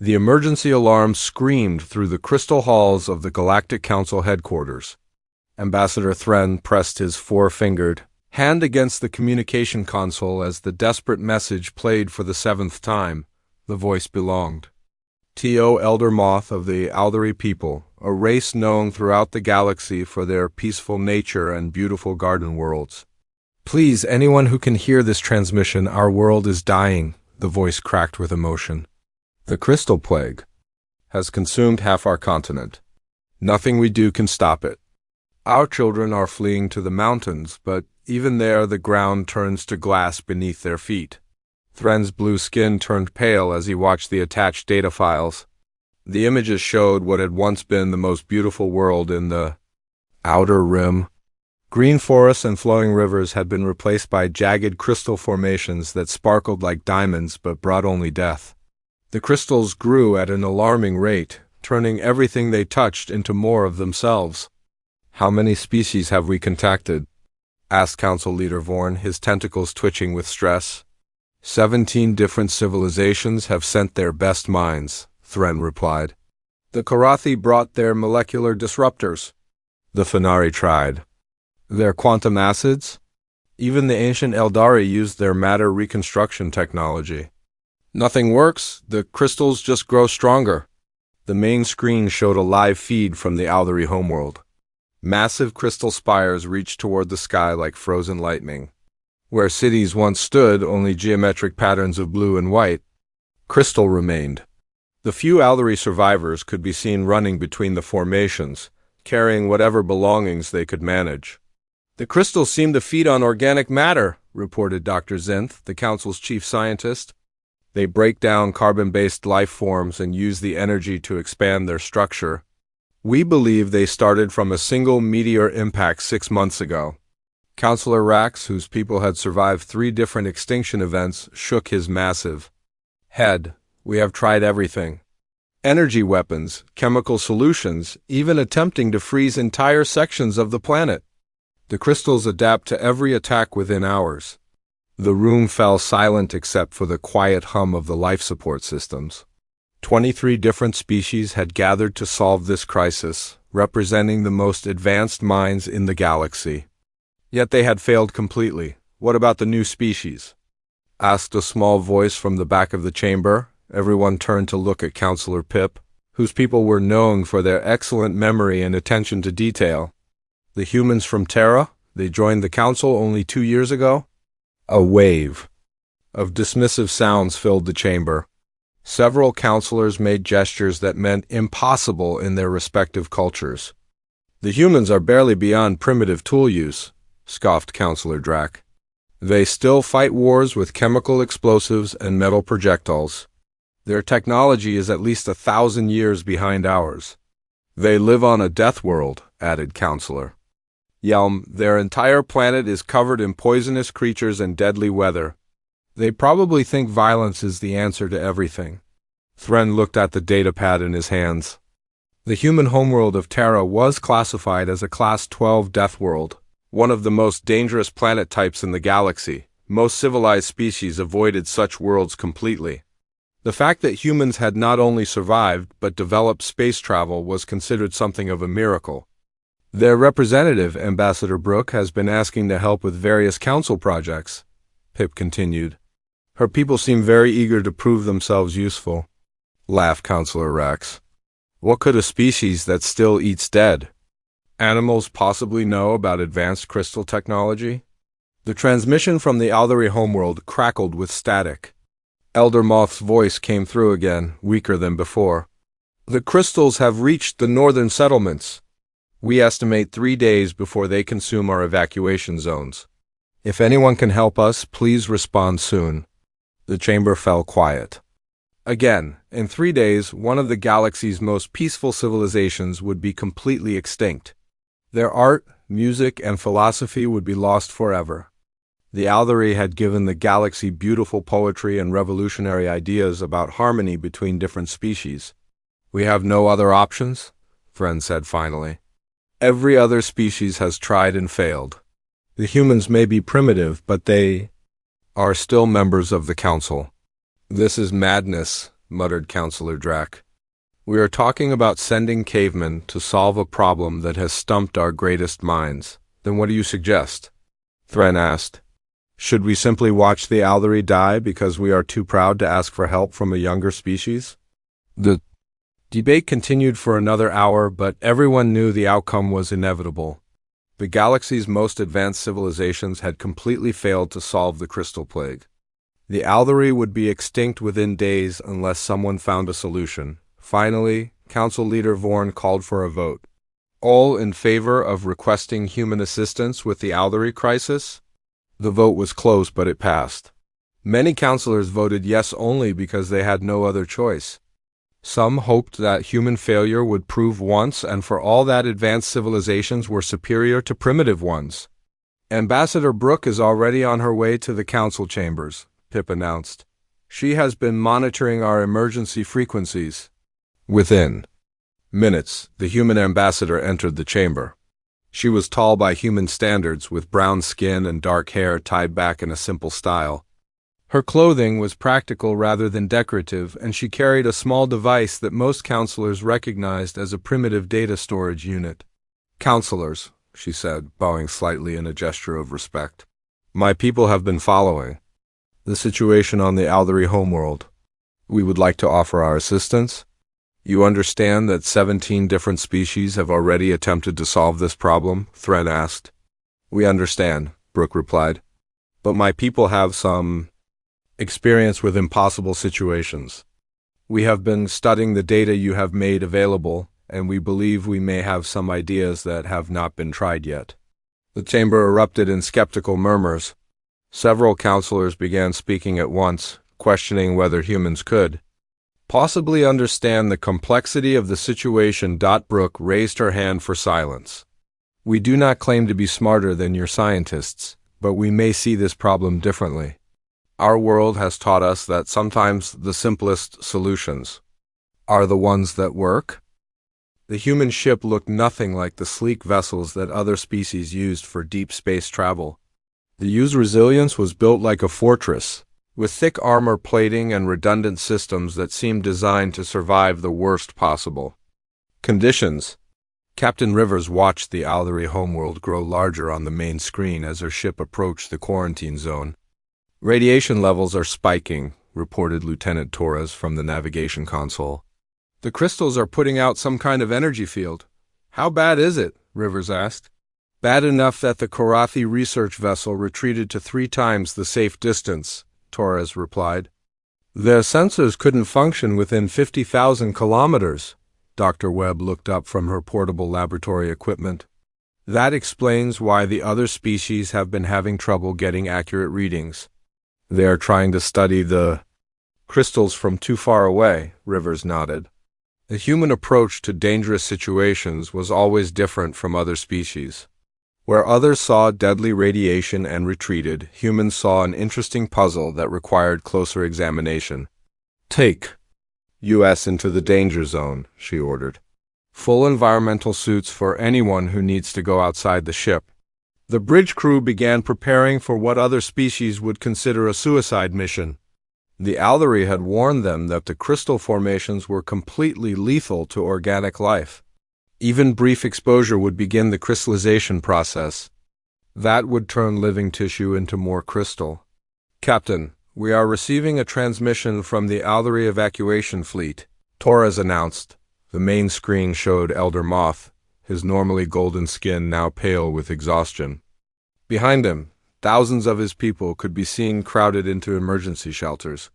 The emergency alarm screamed through the crystal halls of the Galactic Council headquarters. Ambassador Thren pressed his four-fingered hand against the communication console as the desperate message played for the 7th time. The voice belonged. T.O. Elder Moth of the Aldari people, a race known throughout the galaxy for their peaceful nature and beautiful garden worlds. Please, anyone who can hear this transmission, our world is dying, the voice cracked with emotion. The crystal plague has consumed half our continent. Nothing we do can stop it. Our children are fleeing to the mountains, but even there the ground turns to glass beneath their feet. Thren's blue skin turned pale as he watched the attached data files. The images showed what had once been the most beautiful world in the outer rim. Green forests and flowing rivers had been replaced by jagged crystal formations that sparkled like diamonds but brought only death. The crystals grew at an alarming rate, turning everything they touched into more of themselves. "How many species have we contacted?" asked Council Leader Vorn, his tentacles twitching with stress. 17 different civilizations have sent their best minds, Thren replied. The Karathi brought their molecular disruptors. The Fenari tried. Their quantum acids? Even the ancient Eldari used their matter reconstruction technology. Nothing works, the crystals just grow stronger. The main screen showed a live feed from the Aldari homeworld. Massive crystal spires reached toward the sky like frozen lightning. Where cities once stood, only geometric patterns of blue and white. Crystal remained. The few Aldari survivors could be seen running between the formations, carrying whatever belongings they could manage. The crystals seem to feed on organic matter, reported Dr. Zinth, the Council's chief scientist. They break down carbon-based life forms and use the energy to expand their structure. We believe they started from a single meteor impact 6 months ago. Councillor Rax, whose people had survived 3 different extinction events, shook his massive head. We have tried everything. Energy weapons, chemical solutions, even attempting to freeze entire sections of the planet. The crystals adapt to every attack within hours. The room fell silent except for the quiet hum of the life support systems. 23 different species had gathered to solve this crisis, representing the most advanced minds in the galaxy. Yet they had failed completely. What about the new species? Asked a small voice from the back of the chamber. Everyone turned to look at Councillor Pip, whose people were known for their excellent memory and attention to detail. The humans from Terra? They joined the Council only 2 years ago? A wave of dismissive sounds filled the chamber. Several councillors made gestures that meant impossible in their respective cultures. The humans are barely beyond primitive tool use, scoffed Councillor Drac. They still fight wars with chemical explosives and metal projectiles. Their technology is at least 1,000 years behind ours. They live on a death world, added Councillor. Yelm, their entire planet is covered in poisonous creatures and deadly weather. They probably think violence is the answer to everything. Thren looked at the datapad in his hands. The human homeworld of Terra was classified as a Class 12 death world, one of the most dangerous planet types in the galaxy. Most civilized species avoided such worlds completely. The fact that humans had not only survived but developed space travel was considered something of a miracle. Their representative, Ambassador Brooke, has been asking to help with various council projects, Pip continued. Her people seem very eager to prove themselves useful, laughed Councillor Rax. What could a species that still eats dead? Animals possibly know about advanced crystal technology? The transmission from the Aldari homeworld crackled with static. Elder Moth's voice came through again, weaker than before. The crystals have reached the northern settlements. We estimate 3 days before they consume our evacuation zones. If anyone can help us, please respond soon. The chamber fell quiet. Again, in 3 days, one of the galaxy's most peaceful civilizations would be completely extinct. Their art, music, and philosophy would be lost forever. The Aldari had given the galaxy beautiful poetry and revolutionary ideas about harmony between different species. We have no other options, Thren said finally. Every other species has tried and failed. The humans may be primitive, but they are still members of the Council. This is madness, muttered Counselor Drac. We are talking about sending cavemen to solve a problem that has stumped our greatest minds. Then what do you suggest? Thren asked. Should we simply watch the Aldari die because we are too proud to ask for help from a younger species? The debate continued for another hour, but everyone knew the outcome was inevitable. The galaxy's most advanced civilizations had completely failed to solve the crystal plague. The Aldari would be extinct within days unless someone found a solution. Finally, Council Leader Vorn called for a vote. All in favor of requesting human assistance with the Aldari crisis? The vote was close, but it passed. Many councilors voted yes only because they had no other choice. Some hoped that human failure would prove once and for all that advanced civilizations were superior to primitive ones. Ambassador Brooke is already on her way to the council chambers, Pip announced. She has been monitoring our emergency frequencies. Within minutes, the human ambassador entered the chamber. She was tall by human standards, with brown skin and dark hair tied back in a simple style. Her clothing was practical rather than decorative, and she carried a small device that most counselors recognized as a primitive data storage unit. Counselors, she said, bowing slightly in a gesture of respect. My people have been following the situation on the Aldari homeworld. We would like to offer our assistance. You understand that 17 different species have already attempted to solve this problem? Thren asked. We understand, Brooke replied. But my people have some experience with impossible situations. We have been studying the data you have made available, and we believe we may have some ideas that have not been tried yet. The chamber erupted in skeptical murmurs. Several counselors began speaking at once, questioning whether humans could possibly understand the complexity of the situation. Brooke raised her hand for silence. We do not claim to be smarter than your scientists, but we may see this problem differently. Our world has taught us that sometimes the simplest solutions are the ones that work. The human ship looked nothing like the sleek vessels that other species used for deep space travel. The U's resilience was built like a fortress, with thick armor plating and redundant systems that seemed designed to survive the worst possible conditions. Captain Rivers watched the Aldari homeworld grow larger on the main screen as her ship approached the quarantine zone. Radiation levels are spiking, reported Lieutenant Torres from the navigation console. The crystals are putting out some kind of energy field. How bad is it? Rivers asked. Bad enough that the Korathi research vessel retreated to 3 times the safe distance, Torres replied. Their sensors couldn't function within 50,000 kilometers. Dr. Webb looked up from her portable laboratory equipment. That explains why the other species have been having trouble getting accurate readings. They are trying to study the crystals from too far away, Rivers nodded. The human approach to dangerous situations was always different from other species. Where others saw deadly radiation and retreated, humans saw an interesting puzzle that required closer examination. Take U.S. into the danger zone, she ordered. Full environmental suits for anyone who needs to go outside the ship. The bridge crew began preparing for what other species would consider a suicide mission. The Aldari had warned them that the crystal formations were completely lethal to organic life. Even brief exposure would begin the crystallization process. That would turn living tissue into more crystal. Captain, we are receiving a transmission from the Aldari evacuation fleet, Torres announced. The main screen showed Elder Moth, his normally golden skin now pale with exhaustion. Behind him, thousands of his people could be seen crowded into emergency shelters.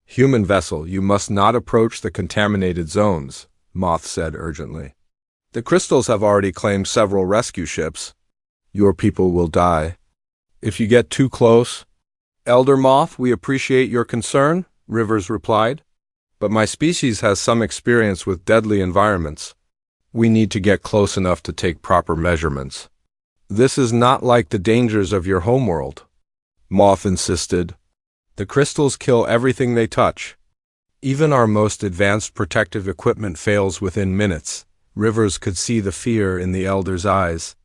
Human vessel, you must not approach the contaminated zones, Moth said urgently. The crystals have already claimed several rescue ships. Your people will die if you get too close. Elder Moth, we appreciate your concern, Rivers replied. But my species has some experience with deadly environments. We need to get close enough to take proper measurements. This is not like the dangers of your homeworld, Moth insisted. The crystals kill everything they touch. Even our most advanced protective equipment fails within minutes. Rivers could see the fear in the Elder's eyes.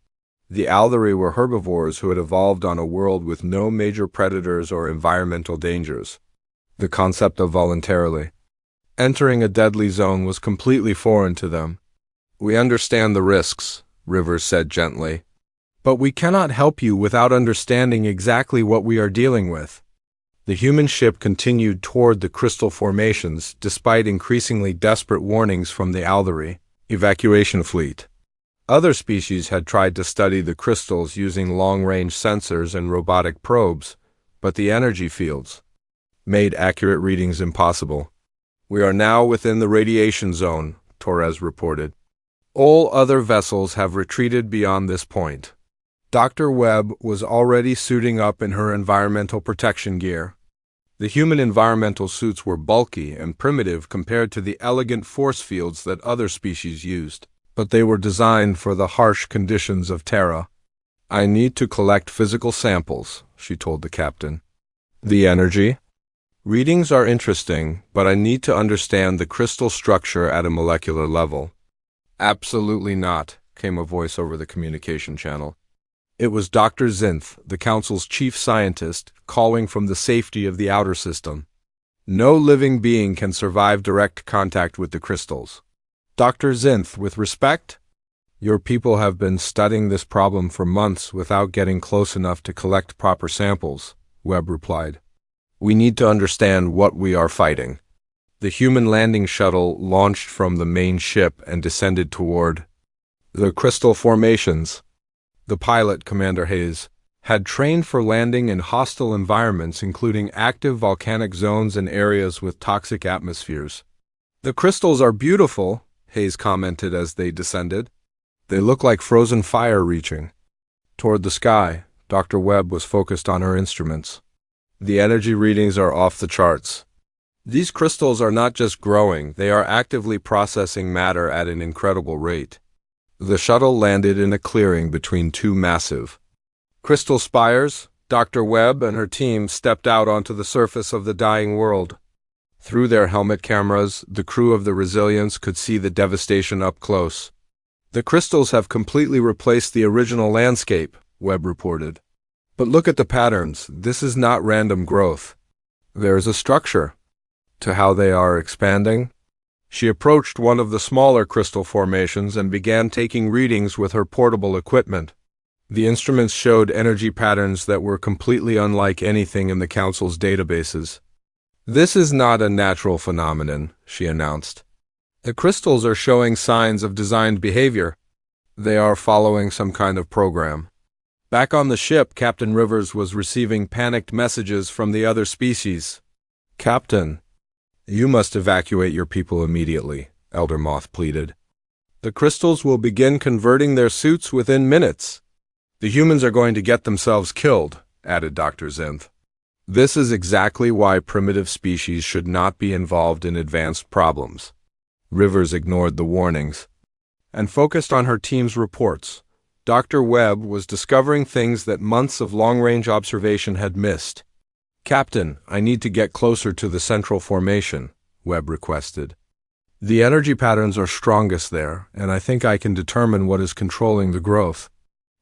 The Aldari were herbivores who had evolved on a world with no major predators or environmental dangers. The concept of voluntarily Entering a deadly zone was completely foreign to them. "We understand the risks," Rivers said gently. "But we cannot help you without understanding exactly what we are dealing with." The human ship continued toward the crystal formations despite increasingly desperate warnings from the Aldari evacuation fleet. Other species had tried to study the crystals using long-range sensors and robotic probes, but the energy fields made accurate readings impossible. "We are now within the radiation zone," Torres reported. "All other vessels have retreated beyond this point." Dr. Webb was already suiting up in her environmental protection gear. The human environmental suits were bulky and primitive compared to the elegant force fields that other species used, but they were designed for the harsh conditions of Terra. "I need to collect physical samples," she told the captain. "The energy? Readings are interesting, but I need to understand the crystal structure at a molecular level." "Absolutely not," came a voice over the communication channel. It was Dr. Zinth, the Council's chief scientist, calling from the safety of the outer system. "No living being can survive direct contact with the crystals." "Dr. Zinth, with respect, your people have been studying this problem for months without getting close enough to collect proper samples," Webb replied. "We need to understand what we are fighting." The human landing shuttle launched from the main ship and descended toward the crystal formations. The pilot, Commander Hayes, had trained for landing in hostile environments including active volcanic zones and areas with toxic atmospheres. "The crystals are beautiful," Hayes commented as they descended. "They look like frozen fire reaching toward the sky." Dr. Webb was focused on her instruments. "The energy readings are off the charts. These crystals are not just growing, they are actively processing matter at an incredible rate." The shuttle landed in a clearing between two massive crystal spires. Dr. Webb and her team stepped out onto the surface of the dying world. Through their helmet cameras, the crew of the Resilience could see the devastation up close. "The crystals have completely replaced the original landscape," Webb reported. "But look at the patterns. This is not random growth. There is a structure to how they are expanding." She approached one of the smaller crystal formations and began taking readings with her portable equipment. The instruments showed energy patterns that were completely unlike anything in the Council's databases. "This is not a natural phenomenon," she announced. "The crystals are showing signs of designed behavior. They are following some kind of program." Back on the ship, Captain Rivers was receiving panicked messages from the other species. "Captain, you must evacuate your people immediately," Elder Moth pleaded. "The crystals will begin converting their suits within minutes." "The humans are going to get themselves killed," added Dr. Zinth. "This is exactly why primitive species should not be involved in advanced problems." Rivers ignored the warnings and focused on her team's reports. Dr. Webb was discovering things that months of long-range observation had missed. "Captain, I need to get closer to the central formation," Webb requested. "The energy patterns are strongest there, and I think I can determine what is controlling the growth."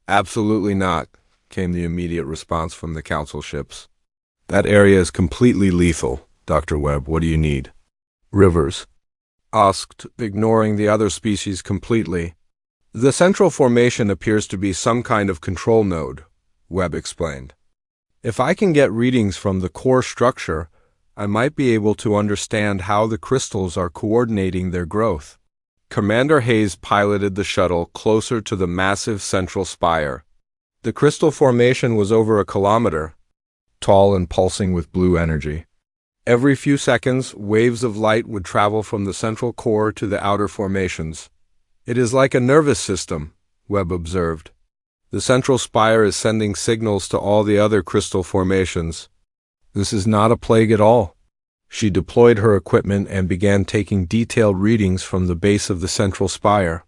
"Absolutely not," came the immediate response from the Council ships. "That area is completely lethal. Dr. Webb, what do you need?" Rivers asked, ignoring the other species completely. "The central formation appears to be some kind of control node," Webb explained. "If I can get readings from the core structure, I might be able to understand how the crystals are coordinating their growth." Commander Hayes piloted the shuttle closer to the massive central spire. The crystal formation was over a kilometer, tall and pulsing with blue energy. Every few seconds, waves of light would travel from the central core to the outer formations. "It is like a nervous system," Webb observed. "The central spire is sending signals to all the other crystal formations. This is not a plague at all." She deployed her equipment and began taking detailed readings from the base of the central spire.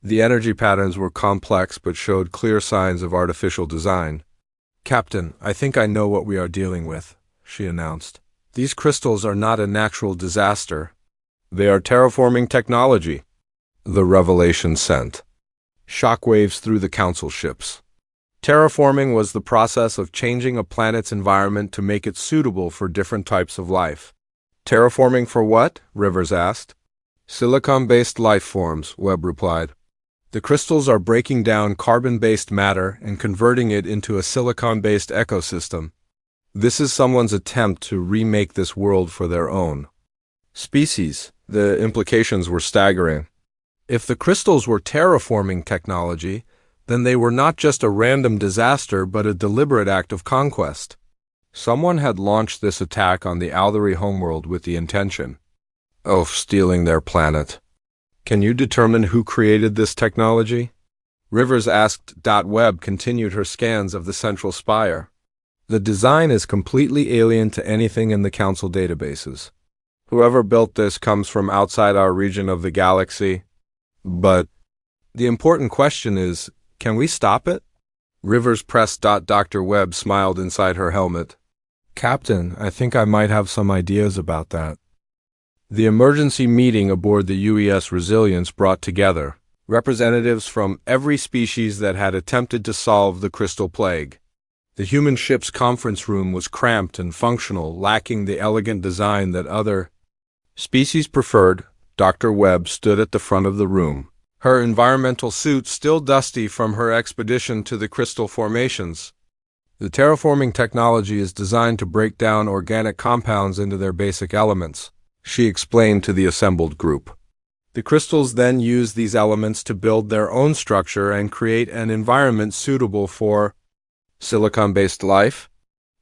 The energy patterns were complex but showed clear signs of artificial design. "Captain, I think I know what we are dealing with," she announced. "These crystals are not a natural disaster. They are terraforming technology." The revelation sent shockwaves through the Council ships. Terraforming was the process of changing a planet's environment to make it suitable for different types of life. Terraforming for what? Rivers asked. Silicon-based life forms, Webb replied. The crystals are breaking down carbon-based matter and converting it into a silicon-based ecosystem. This is someone's attempt to remake this world for their own species. The implications were staggering. If the crystals were terraforming technology, then they were not just a random disaster but a deliberate act of conquest. Someone had launched this attack on the Aldery homeworld with the intention of stealing their planet. Can you determine who created this technology? Rivers asked. Webb continued her scans of the central spire. The design is completely alien to anything in the Council databases. Whoever built this comes from outside our region of the galaxy. But the important question is, can we stop it? Rivers pressed. Dr. Webb smiled inside her helmet. Captain, I think I might have some ideas about that. The emergency meeting aboard the UES Resilience brought together representatives from every species that had attempted to solve the crystal plague. The human ship's conference room was cramped and functional, lacking the elegant design that other species preferred. Dr. Webb stood at the front of the room, her environmental suit still dusty from her expedition to the crystal formations. The terraforming technology is designed to break down organic compounds into their basic elements, she explained to the assembled group. The crystals then use these elements to build their own structure and create an environment suitable for silicon-based life.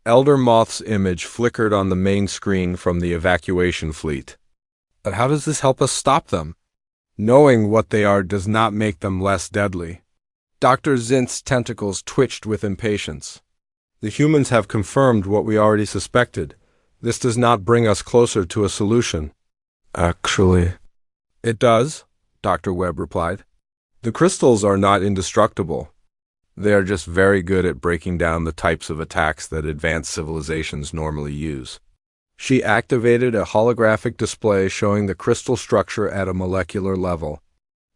Elder Moth's image flickered on the main screen from the evacuation fleet. But how does this help us stop them? Knowing what they are does not make them less deadly. Dr. Zinth's tentacles twitched with impatience. The humans have confirmed what we already suspected. This does not bring us closer to a solution. Actually, it does, Dr. Webb replied. The crystals are not indestructible. They are just very good at breaking down the types of attacks that advanced civilizations normally use. She activated a holographic display showing the crystal structure at a molecular level.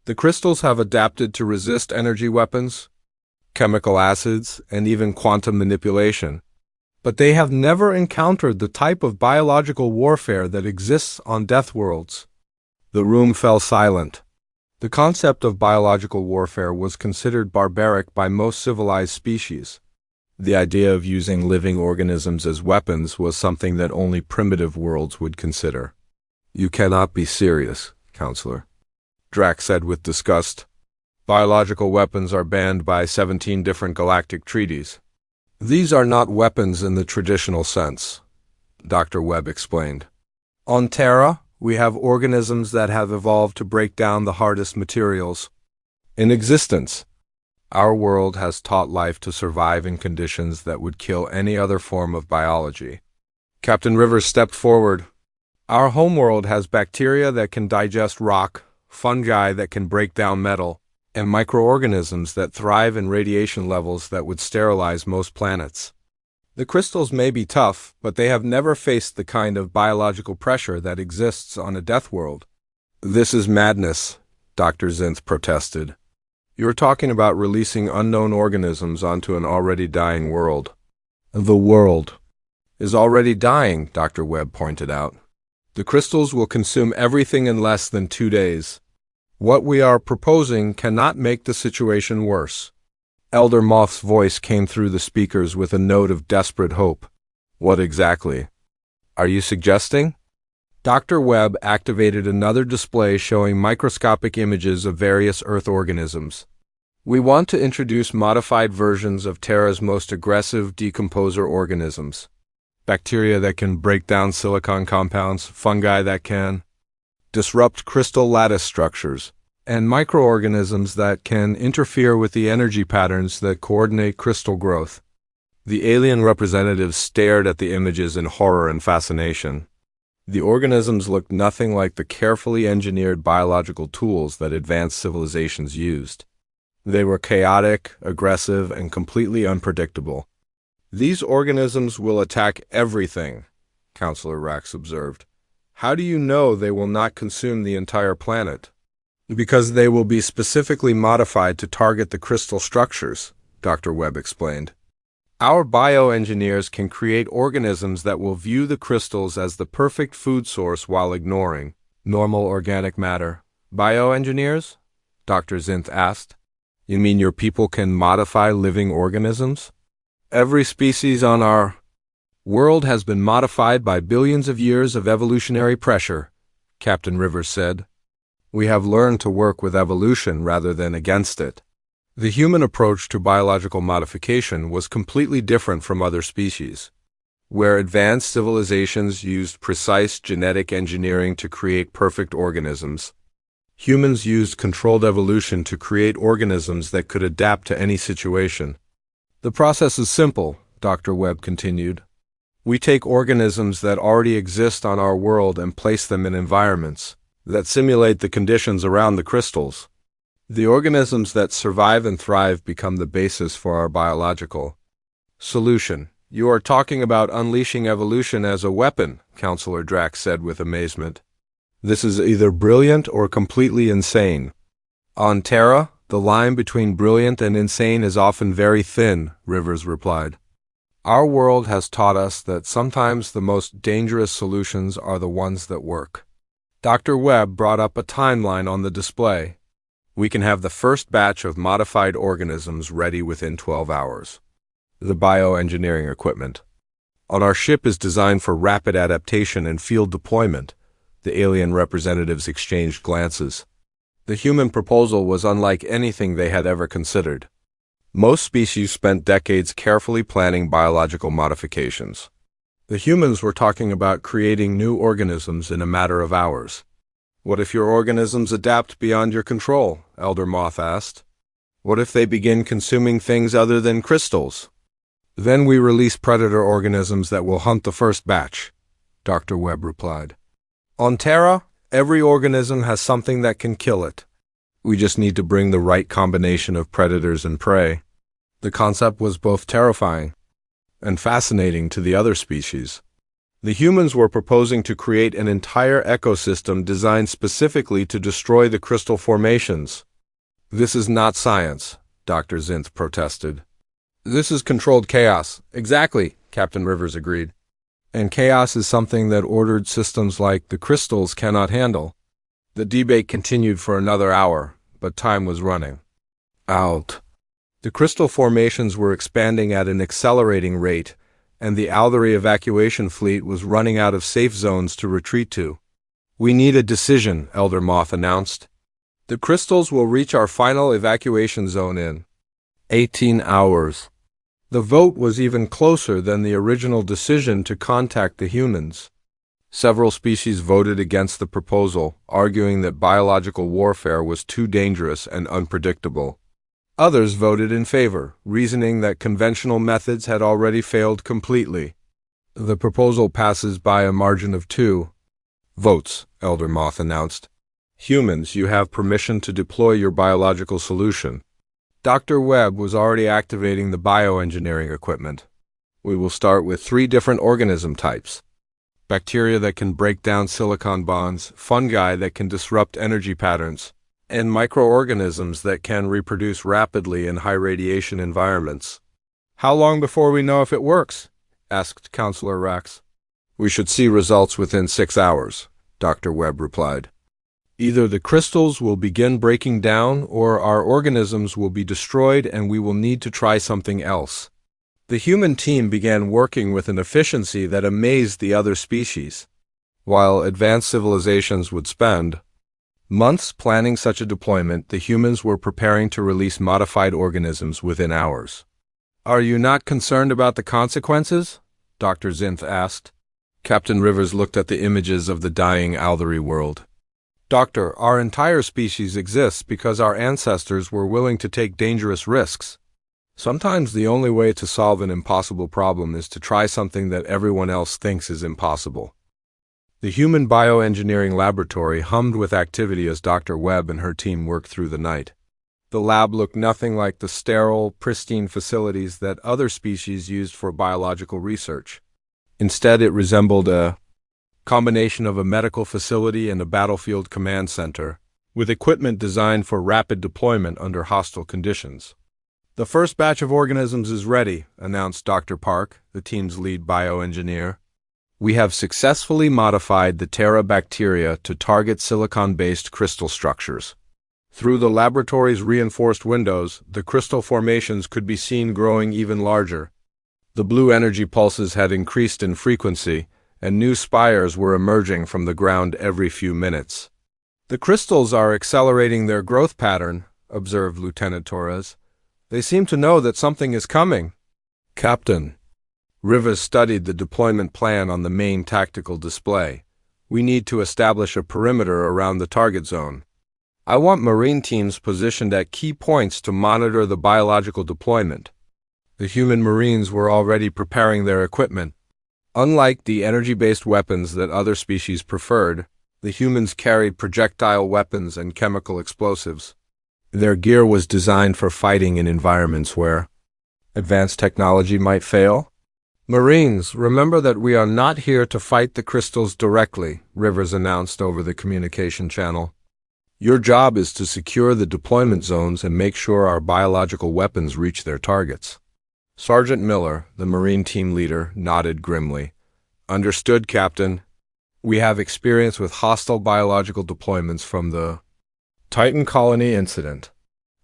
The crystals have adapted to resist energy weapons, chemical acids, and even quantum manipulation. But they have never encountered the type of biological warfare that exists on Deathworlds. The room fell silent. The concept of biological warfare was considered barbaric by most civilized species. The idea of using living organisms as weapons was something that only primitive worlds would consider. You cannot be serious, Counselor, Drax said with disgust. Biological weapons are banned by 17 different galactic treaties. These are not weapons in the traditional sense, Dr. Webb explained. On Terra, we have organisms that have evolved to break down the hardest materials in existence. Our world has taught life to survive in conditions that would kill any other form of biology. Captain Rivers stepped forward. Our homeworld has bacteria that can digest rock, fungi that can break down metal, and microorganisms that thrive in radiation levels that would sterilize most planets. The crystals may be tough, but they have never faced the kind of biological pressure that exists on a Deathworld. This is madness, Dr. Zinth protested. You're talking about releasing unknown organisms onto an already dying world. The world is already dying, Dr. Webb pointed out. The crystals will consume everything in less than 2 days. What we are proposing cannot make the situation worse. Elder Moth's voice came through the speakers with a note of desperate hope. What exactly are you suggesting? Dr. Webb activated another display showing microscopic images of various Earth organisms. We want to introduce modified versions of Terra's most aggressive decomposer organisms. Bacteria that can break down silicon compounds, fungi that can disrupt crystal lattice structures, and microorganisms that can interfere with the energy patterns that coordinate crystal growth. The alien representatives stared at the images in horror and fascination. The organisms looked nothing like the carefully engineered biological tools that advanced civilizations used. They were chaotic, aggressive, and completely unpredictable. These organisms will attack everything, Counselor Rax observed. How do you know they will not consume the entire planet? Because they will be specifically modified to target the crystal structures, Dr. Webb explained. Our bioengineers can create organisms that will view the crystals as the perfect food source while ignoring normal organic matter. Bioengineers? Dr. Zinth asked. You mean your people can modify living organisms? Every species on our world has been modified by billions of years of evolutionary pressure, Captain Rivers said. We have learned to work with evolution rather than against it. The human approach to biological modification was completely different from other species, where advanced civilizations used precise genetic engineering to create perfect organisms. Humans used controlled evolution to create organisms that could adapt to any situation. The process is simple, Dr. Webb continued. We take organisms that already exist on our world and place them in environments that simulate the conditions around the crystals. The organisms that survive and thrive become the basis for our biological solution. You are talking about unleashing evolution as a weapon, Counselor Drax said with amazement. This is either brilliant or completely insane. On Terra, the line between brilliant and insane is often very thin, Rivers replied. Our world has taught us that sometimes the most dangerous solutions are the ones that work. Dr. Webb brought up a timeline on the display. We can have the first batch of modified organisms ready within 12 hours. The bioengineering equipment on our ship is designed for rapid adaptation and field deployment. The alien representatives exchanged glances. The human proposal was unlike anything they had ever considered. Most species spent decades carefully planning biological modifications. The humans were talking about creating new organisms in a matter of hours. What if your organisms adapt beyond your control? Elder Moth asked. What if they begin consuming things other than crystals? Then we release predator organisms that will hunt the first batch, Dr. Webb replied. On Terra, every organism has something that can kill it. We just need to bring the right combination of predators and prey. The concept was both terrifying and fascinating to the other species. The humans were proposing to create an entire ecosystem designed specifically to destroy the crystal formations. This is not science, Dr. Zinth protested. This is controlled chaos. Exactly, Captain Rivers agreed. And chaos is something that ordered systems like the crystals cannot handle. The debate continued for another hour, but time was running out. The crystal formations were expanding at an accelerating rate, and the Aldery evacuation fleet was running out of safe zones to retreat to. We need a decision, Elder Moth announced. The crystals will reach our final evacuation zone in 18 hours. The vote was even closer than the original decision to contact the humans. Several species voted against the proposal, arguing that biological warfare was too dangerous and unpredictable. Others voted in favor, reasoning that conventional methods had already failed completely. The proposal passes by a margin of 2 votes, Elder Moth announced. Humans, you have permission to deploy your biological solution. Dr. Webb was already activating the bioengineering equipment. We will start with 3 different organism types. Bacteria that can break down silicon bonds, fungi that can disrupt energy patterns, and microorganisms that can reproduce rapidly in high-radiation environments. How long before we know if it works? Asked Counselor Rax. We should see results within 6 hours, Dr. Webb replied. Either the crystals will begin breaking down or our organisms will be destroyed and we will need to try something else. The human team began working with an efficiency that amazed the other species. While advanced civilizations would spend months planning such a deployment, the humans were preparing to release modified organisms within hours. Are you not concerned about the consequences? Dr. Zinth asked. Captain Rivers looked at the images of the dying Aldery world. Doctor, our entire species exists because our ancestors were willing to take dangerous risks. Sometimes the only way to solve an impossible problem is to try something that everyone else thinks is impossible. The human bioengineering laboratory hummed with activity as Dr. Webb and her team worked through the night. The lab looked nothing like the sterile, pristine facilities that other species used for biological research. Instead, it resembled a combination of a medical facility and a battlefield command center, with equipment designed for rapid deployment under hostile conditions. The first batch of organisms is ready, announced Dr. Park, the team's lead bioengineer. We have successfully modified the Terra bacteria to target silicon-based crystal structures. Through the laboratory's reinforced windows, the crystal formations could be seen growing even larger. The blue energy pulses had increased in frequency, and new spires were emerging from the ground every few minutes. The crystals are accelerating their growth pattern, observed Lieutenant Torres. They seem to know that something is coming. Captain, Rivers studied the deployment plan on the main tactical display. We need to establish a perimeter around the target zone. I want Marine teams positioned at key points to monitor the biological deployment. The human Marines were already preparing their equipment. Unlike the energy-based weapons that other species preferred, the humans carried projectile weapons and chemical explosives. Their gear was designed for fighting in environments where advanced technology might fail. Marines, remember that we are not here to fight the crystals directly, Rivers announced over the communication channel. Your job is to secure the deployment zones and make sure our biological weapons reach their targets. Sergeant Miller, the Marine team leader, nodded grimly. Understood, Captain. We have experience with hostile biological deployments from the Titan Colony incident.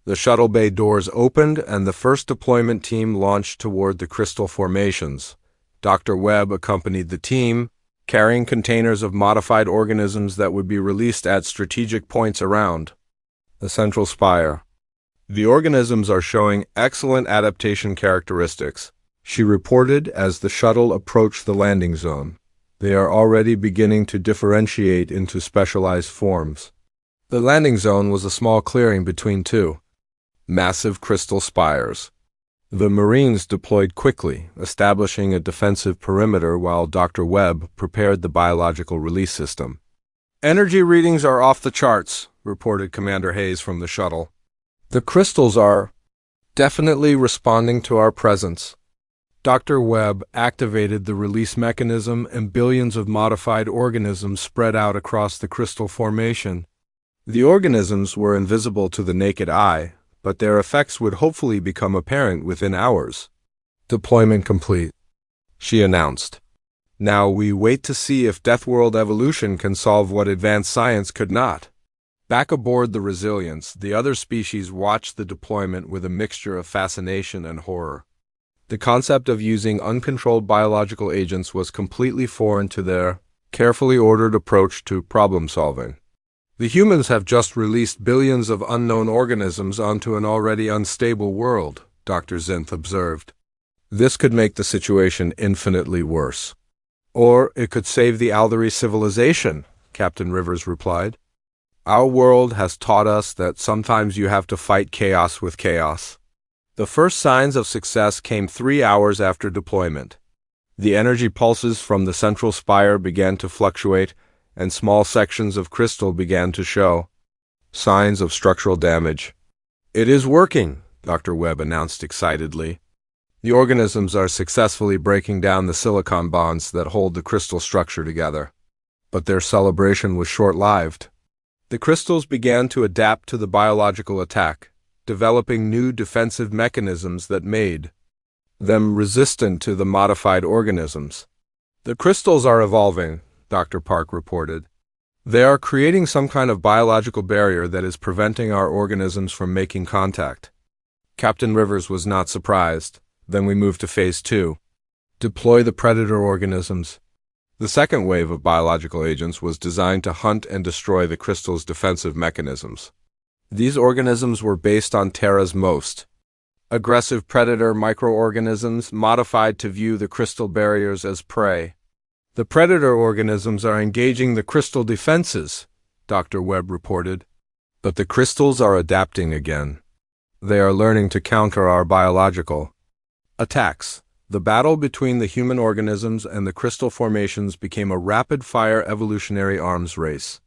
The shuttle bay doors opened and the first deployment team launched toward the crystal formations. Dr. Webb accompanied the team, carrying containers of modified organisms that would be released at strategic points around the central spire. The organisms are showing excellent adaptation characteristics, she reported as the shuttle approached the landing zone. They are already beginning to differentiate into specialized forms. The landing zone was a small clearing between two massive crystal spires. The Marines deployed quickly, establishing a defensive perimeter while Dr. Webb prepared the biological release system. Energy readings are off the charts, reported Commander Hayes from the shuttle. The crystals are definitely responding to our presence. Dr. Webb activated the release mechanism and billions of modified organisms spread out across the crystal formation. The organisms were invisible to the naked eye, but their effects would hopefully become apparent within hours. Deployment complete, she announced. Now we wait to see if Deathworld evolution can solve what advanced science could not. Back aboard the Resilience, the other species watched the deployment with a mixture of fascination and horror. The concept of using uncontrolled biological agents was completely foreign to their carefully ordered approach to problem solving. The humans have just released billions of unknown organisms onto an already unstable world, Dr. Zinth observed. This could make the situation infinitely worse. Or it could save the Alderi civilization, Captain Rivers replied. Our world has taught us that sometimes you have to fight chaos with chaos. The first signs of success came 3 hours after deployment. The energy pulses from the central spire began to fluctuate, and small sections of crystal began to show signs of structural damage. It is working, Dr. Webb announced excitedly. The organisms are successfully breaking down the silicon bonds that hold the crystal structure together. But their celebration was short-lived. The crystals began to adapt to the biological attack, developing new defensive mechanisms that made them resistant to the modified organisms. The crystals are evolving, Dr. Park reported. They are creating some kind of biological barrier that is preventing our organisms from making contact. Captain Rivers was not surprised. Then we moved to Phase 2. Deploy the predator organisms. The second wave of biological agents was designed to hunt and destroy the crystal's defensive mechanisms. These organisms were based on Terra's most aggressive predator microorganisms modified to view the crystal barriers as prey. The predator organisms are engaging the crystal defenses, Dr. Webb reported. But the crystals are adapting again. They are learning to counter our biological attacks. The battle between the human organisms and the crystal formations became a rapid-fire evolutionary arms race.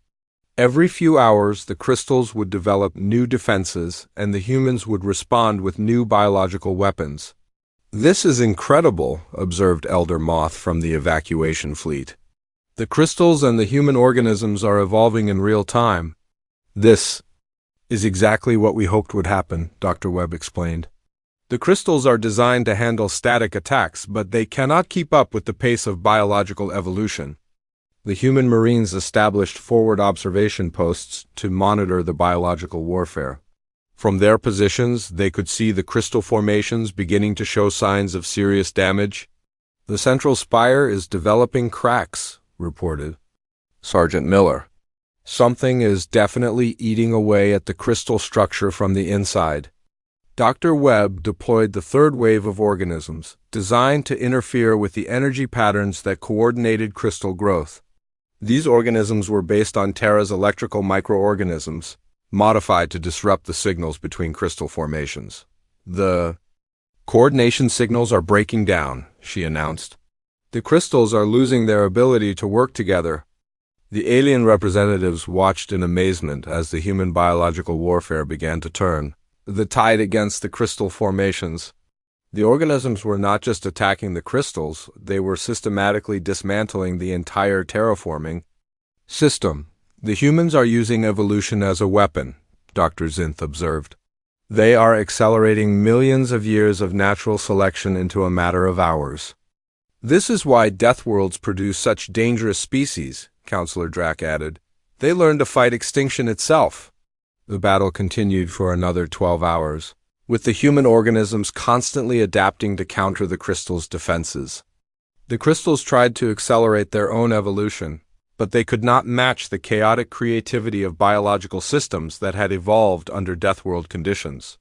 Every few hours, the crystals would develop new defenses, and the humans would respond with new biological weapons. This is incredible, observed Elder Moth from the evacuation fleet. The crystals and the human organisms are evolving in real time. This is exactly what we hoped would happen, Dr. Webb explained. The crystals are designed to handle static attacks, but they cannot keep up with the pace of biological evolution. The human Marines established forward observation posts to monitor the biological warfare. From their positions, they could see the crystal formations beginning to show signs of serious damage. The central spire is developing cracks, reported Sergeant Miller. Something is definitely eating away at the crystal structure from the inside. Dr. Webb deployed the third wave of organisms, designed to interfere with the energy patterns that coordinated crystal growth. These organisms were based on Terra's electrical microorganisms, modified to disrupt the signals between crystal formations. The coordination signals are breaking down, she announced. The crystals are losing their ability to work together. The alien representatives watched in amazement as the human biological warfare began to turn the tide against the crystal formations. The organisms were not just attacking the crystals, they were systematically dismantling the entire terraforming system. The humans are using evolution as a weapon, Dr. Zinth observed. They are accelerating millions of years of natural selection into a matter of hours. This is why Deathworlds produce such dangerous species, Counselor Drack added. They learn to fight extinction itself. The battle continued for another 12 hours, with the human organisms constantly adapting to counter the crystal's defenses. The crystals tried to accelerate their own evolution, but they could not match the chaotic creativity of biological systems that had evolved under Deathworld conditions.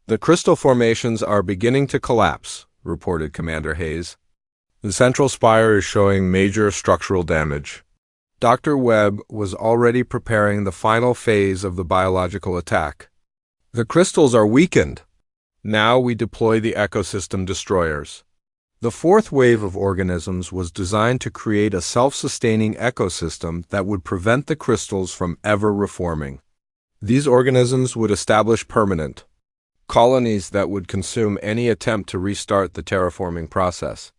The crystal formations are beginning to collapse, reported Commander Hayes. The central spire is showing major structural damage. Dr. Webb was already preparing the final phase of the biological attack. The crystals are weakened. Now we deploy the ecosystem destroyers. The fourth wave of organisms was designed to create a self-sustaining ecosystem that would prevent the crystals from ever reforming. These organisms would establish permanent colonies that would consume any attempt to restart the terraforming process.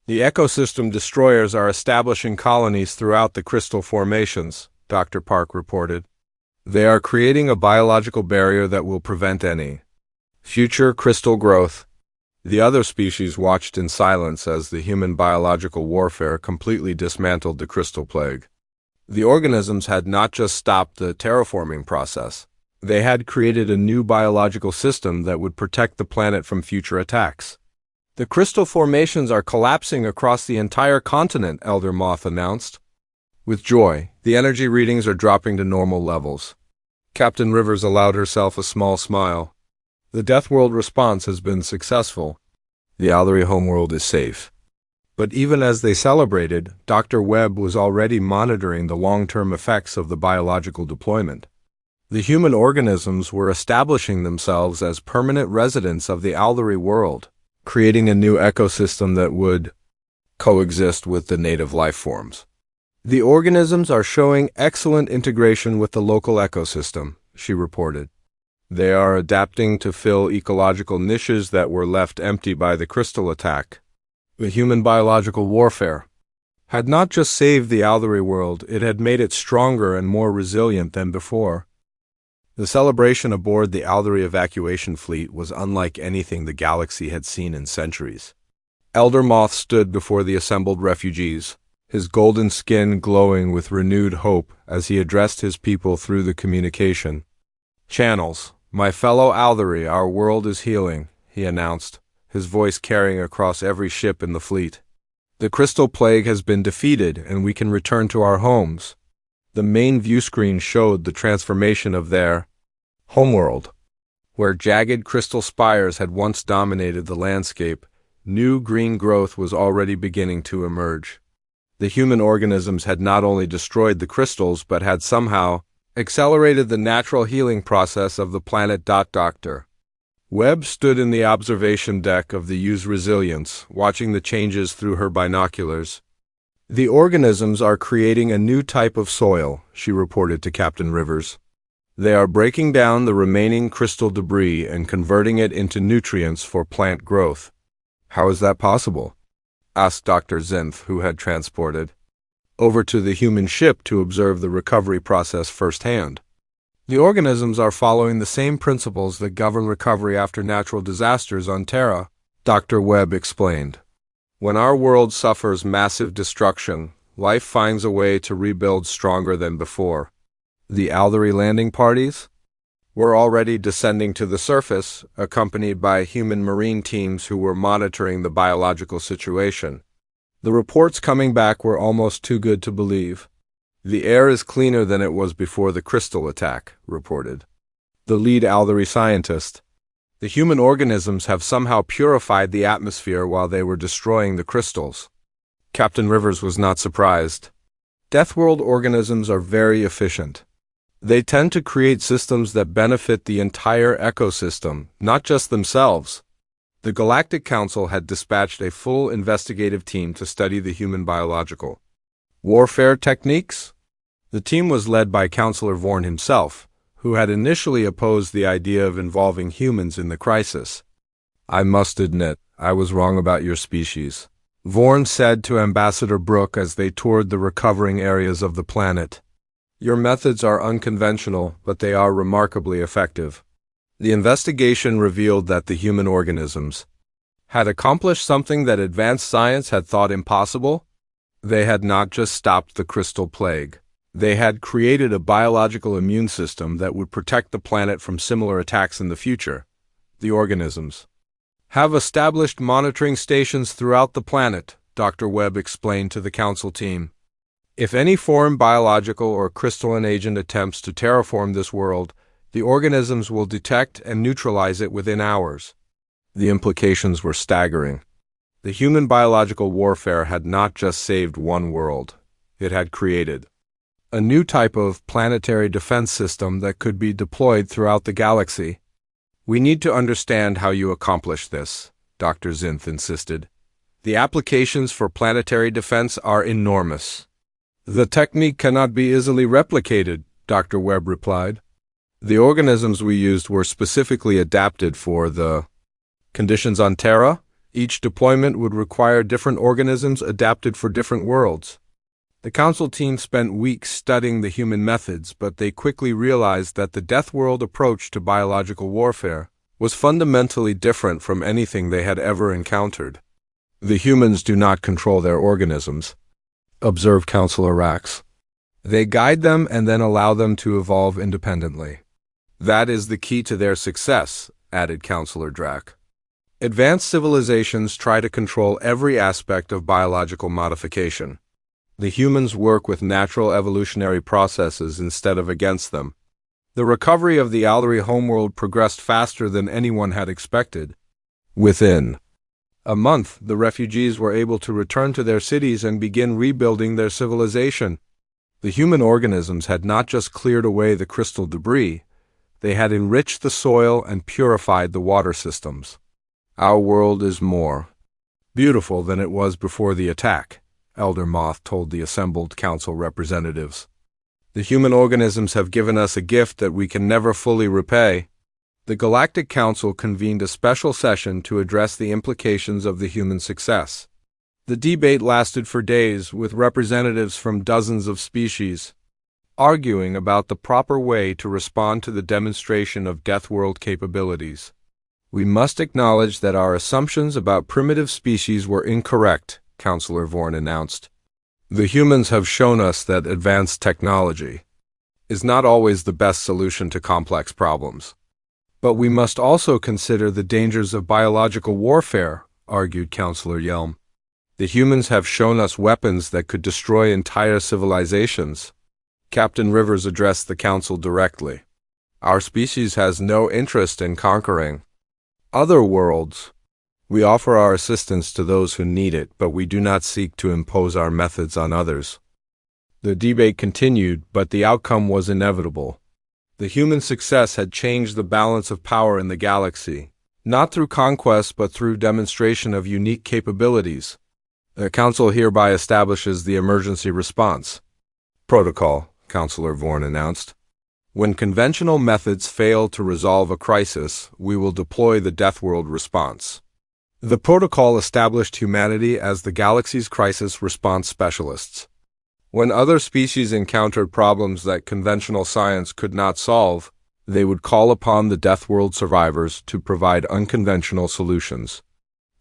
The ecosystem destroyers are establishing colonies throughout the crystal formations, Dr. Park reported. They are creating a biological barrier that will prevent any future crystal growth. The other species watched in silence as the human biological warfare completely dismantled the crystal plague. The organisms had not just stopped the terraforming process. They had created a new biological system that would protect the planet from future attacks. The crystal formations are collapsing across the entire continent, Elder Moth announced. With joy, the energy readings are dropping to normal levels. Captain Rivers allowed herself a small smile. The Deathworld response has been successful. The Aldery homeworld is safe. But even as they celebrated, Dr. Webb was already monitoring the long-term effects of the biological deployment. The human organisms were establishing themselves as permanent residents of the Aldery world, creating a new ecosystem that would coexist with the native life forms. The organisms are showing excellent integration with the local ecosystem, she reported. They are adapting to fill ecological niches that were left empty by the crystal attack. The human biological warfare had not just saved the Aldery world, it had made it stronger and more resilient than before. The celebration aboard the Aldery evacuation fleet was unlike anything the galaxy had seen in centuries. Elder Moth stood before the assembled refugees, his golden skin glowing with renewed hope as he addressed his people through the communication channels. My fellow Aldery, our world is healing, he announced, his voice carrying across every ship in the fleet. The crystal plague has been defeated and we can return to our homes. The main view screen showed the transformation of their homeworld. Where jagged crystal spires had once dominated the landscape, new green growth was already beginning to emerge. The human organisms had not only destroyed the crystals but had somehow accelerated the natural healing process of the planet. Dr. Webb stood in the observation deck of the U's Resilience, watching the changes through her binoculars. The organisms are creating a new type of soil, she reported to Captain Rivers. They are breaking down the remaining crystal debris and converting it into nutrients for plant growth. How is that possible? Asked Dr. Zinth, who had transported over to the human ship to observe the recovery process firsthand. The organisms are following the same principles that govern recovery after natural disasters on Terra, Dr. Webb explained. When our world suffers massive destruction, life finds a way to rebuild stronger than before. The Aldery landing parties were already descending to the surface, accompanied by human marine teams who were monitoring the biological situation. The reports coming back were almost too good to believe. The air is cleaner than it was before the crystal attack, reported the lead Aldery scientist. The human organisms have somehow purified the atmosphere while they were destroying the crystals. Captain Rivers was not surprised. Deathworld organisms are very efficient. They tend to create systems that benefit the entire ecosystem, not just themselves. The Galactic Council had dispatched a full investigative team to study the human biological warfare techniques. The team was led by Counselor Vorn himself, who had initially opposed the idea of involving humans in the crisis. I must admit, I was wrong about your species, Vorn said to Ambassador Brooke as they toured the recovering areas of the planet. Your methods are unconventional, but they are remarkably effective. The investigation revealed that the human organisms had accomplished something that advanced science had thought impossible. They had not just stopped the crystal plague. They had created a biological immune system that would protect the planet from similar attacks in the future. The organisms have established monitoring stations throughout the planet, Dr. Webb explained to the Council team. If any foreign biological or crystalline agent attempts to terraform this world, the organisms will detect and neutralize it within hours. The implications were staggering. The human biological warfare had not just saved one world. It had created a new type of planetary defense system that could be deployed throughout the galaxy. We need to understand how you accomplish this, Dr. Zinth insisted. The applications for planetary defense are enormous. The technique cannot be easily replicated, Dr. Webb replied. The organisms we used were specifically adapted for the conditions on Terra. Each deployment would require different organisms adapted for different worlds. The Council team spent weeks studying the human methods, but they quickly realized that the Deathworld approach to biological warfare was fundamentally different from anything they had ever encountered. The humans do not control their organisms, observed Counselor Rax. They guide them and then allow them to evolve independently. That is the key to their success, added Counselor Drac. Advanced civilizations try to control every aspect of biological modification. The humans work with natural evolutionary processes instead of against them. The recovery of the Aldery homeworld progressed faster than anyone had expected. Within a month, the refugees were able to return to their cities and begin rebuilding their civilization. The human organisms had not just cleared away the crystal debris, they had enriched the soil and purified the water systems. Our world is more beautiful than it was before the attack, Elder Moth told the assembled council representatives. The human organisms have given us a gift that we can never fully repay. The Galactic Council convened a special session to address the implications of the human success. The debate lasted for days, with representatives from dozens of species arguing about the proper way to respond to the demonstration of Deathworld capabilities. We must acknowledge that our assumptions about primitive species were incorrect, Counselor Vorn announced. The humans have shown us that advanced technology is not always the best solution to complex problems. But we must also consider the dangers of biological warfare, argued Counselor Yelm. The humans have shown us weapons that could destroy entire civilizations. Captain Rivers addressed the council directly. Our species has no interest in conquering other worlds. We offer our assistance to those who need it, but we do not seek to impose our methods on others. The debate continued, but the outcome was inevitable. The human success had changed the balance of power in the galaxy, not through conquest but through demonstration of unique capabilities. The Council hereby establishes the emergency response protocol, Counselor Vorn announced. When conventional methods fail to resolve a crisis, we will deploy the Deathworld response. The protocol established humanity as the galaxy's crisis response specialists. When other species encountered problems that conventional science could not solve, they would call upon the Deathworld survivors to provide unconventional solutions.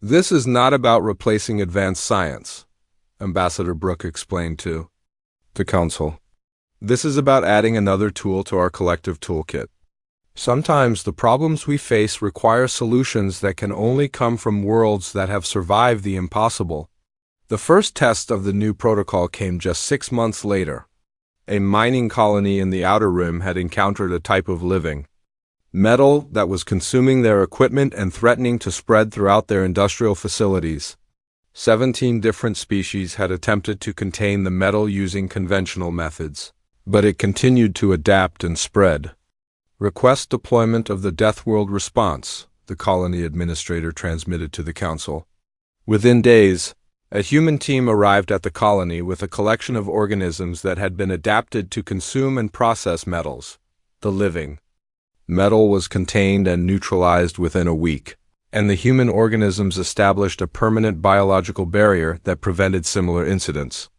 This is not about replacing advanced science, Ambassador Brooke explained to the Council. This is about adding another tool to our collective toolkit. Sometimes the problems we face require solutions that can only come from worlds that have survived the impossible. The first test of the new protocol came just 6 months later. A mining colony in the Outer Rim had encountered a type of living metal that was consuming their equipment and threatening to spread throughout their industrial facilities. 17 different species had attempted to contain the metal using conventional methods, but it continued to adapt and spread. Request deployment of the Deathworld response, the colony administrator transmitted to the Council. Within days, a human team arrived at the colony with a collection of organisms that had been adapted to consume and process metals, the living. Metal was contained and neutralized within a week, and the human organisms established a permanent biological barrier that prevented similar incidents.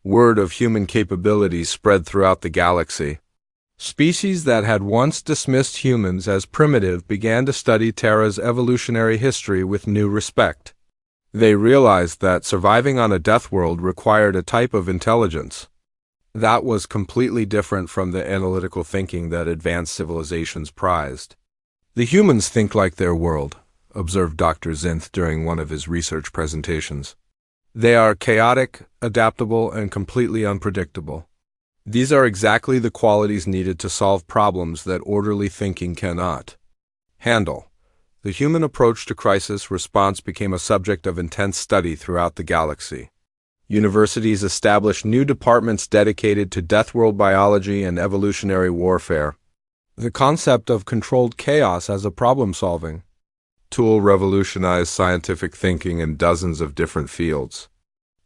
Word of human capabilities spread throughout the galaxy. Species that had once dismissed humans as primitive began to study Terra's evolutionary history with new respect. They realized that surviving on a Deathworld required a type of intelligence that was completely different from the analytical thinking that advanced civilizations prized. The humans think like their world, observed Dr. Zinth during one of his research presentations. They are chaotic, adaptable, and completely unpredictable. These are exactly the qualities needed to solve problems that orderly thinking cannot handle. The human approach to crisis response became a subject of intense study throughout the galaxy. Universities established new departments dedicated to Deathworld biology and evolutionary warfare. The concept of controlled chaos as a problem-solving tool revolutionized scientific thinking in dozens of different fields.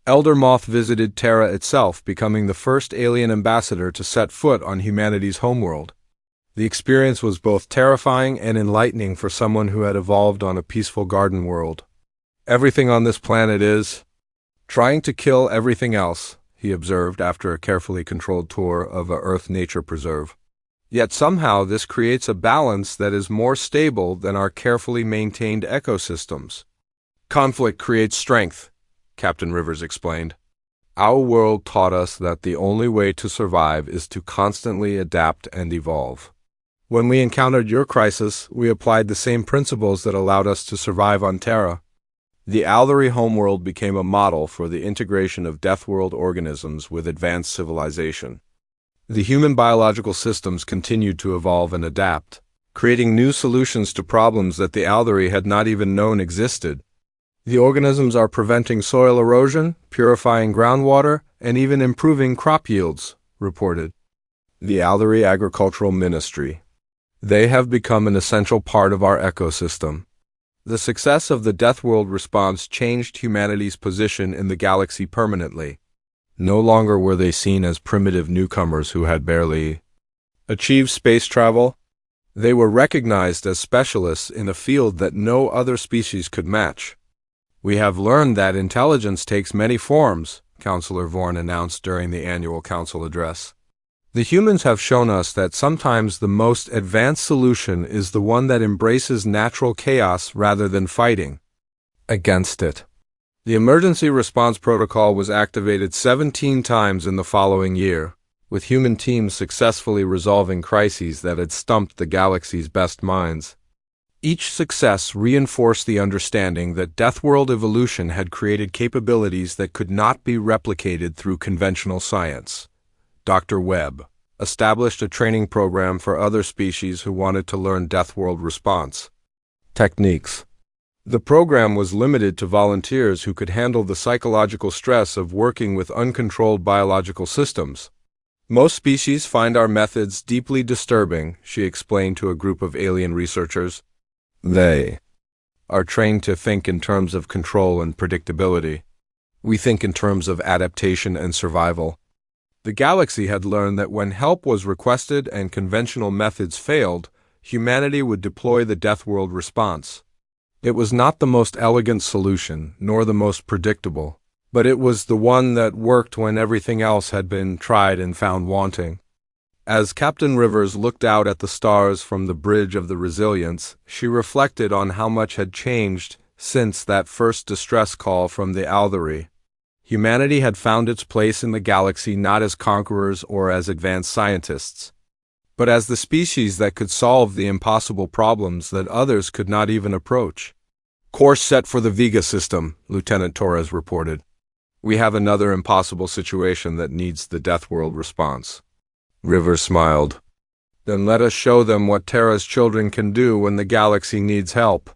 Elder Moth visited Terra itself, becoming the first alien ambassador to set foot on humanity's homeworld. The experience was both terrifying and enlightening for someone who had evolved on a peaceful garden world. Everything on this planet is trying to kill everything else, he observed after a carefully controlled tour of a Earth nature preserve. Yet somehow this creates a balance that is more stable than our carefully maintained ecosystems. Conflict creates strength, Captain Rivers explained. Our world taught us that the only way to survive is to constantly adapt and evolve. When we encountered your crisis, we applied the same principles that allowed us to survive on Terra. The Aldery homeworld became a model for the integration of Deathworld organisms with advanced civilization. The human biological systems continued to evolve and adapt, creating new solutions to problems that the Aldery had not even known existed. The organisms are preventing soil erosion, purifying groundwater, and even improving crop yields, reported the Aldery Agricultural Ministry. They have become an essential part of our ecosystem. The success of the Deathworld response changed humanity's position in the galaxy permanently. No longer were they seen as primitive newcomers who had barely achieved space travel. They were recognized as specialists in a field that no other species could match. We have learned that intelligence takes many forms, Counselor Vorn announced during the annual council address. The humans have shown us that sometimes the most advanced solution is the one that embraces natural chaos rather than fighting against it. The emergency response protocol was activated 17 times in the following year, with human teams successfully resolving crises that had stumped the galaxy's best minds. Each success reinforced the understanding that Deathworld evolution had created capabilities that could not be replicated through conventional science. Dr. Webb established a training program for other species who wanted to learn Deathworld response techniques. The program was limited to volunteers who could handle the psychological stress of working with uncontrolled biological systems. Most species find our methods deeply disturbing, she explained to a group of alien researchers. They are trained to think in terms of control and predictability. We think in terms of adaptation and survival. The galaxy had learned that when help was requested and conventional methods failed, humanity would deploy the Deathworld response. It was not the most elegant solution, nor the most predictable, but it was the one that worked when everything else had been tried and found wanting. As Captain Rivers looked out at the stars from the bridge of the Resilience, she reflected on how much had changed since that first distress call from the Althery. Humanity had found its place in the galaxy not as conquerors or as advanced scientists, but as the species that could solve the impossible problems that others could not even approach. "Course set for the Vega system," Lieutenant Torres reported. "We have another impossible situation that needs the Deathworld response." Rivers smiled. "Then let us show them what Terra's children can do when the galaxy needs help."